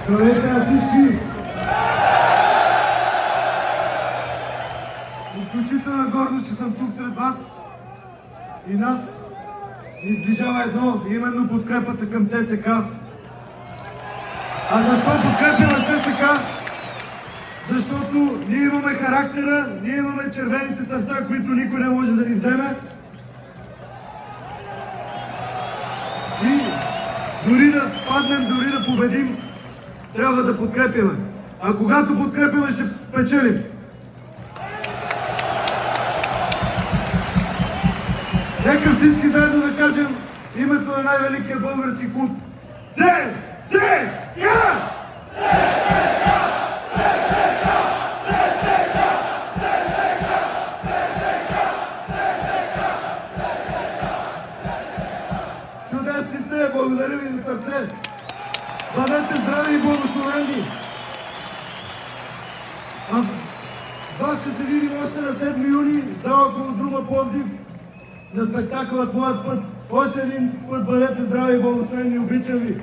Здравейте на всички! Изключителна гордост, че съм тук сред вас и нас ни сближава едно, именно подкрепата към ЦСК. А защо подкрепяме ЦСК? Защото ние имаме характера, ние имаме червените сърца, които никой не може да ни вземе. И дори да паднем, дори да победим, трябва да подкрепяме. А когато подкрепяме, ще печелим. Нека всички заедно да кажем името на най-великия български клуб. ЦСКА! Чудесни сте! Благодаря ви от сърце! Бъдете здрави и благословени! Вас ще се видим още на 7 юни за около Друма Пловдив на спектакълът Моят път. Още един път бъдете здрави и благословени! Обичам ви!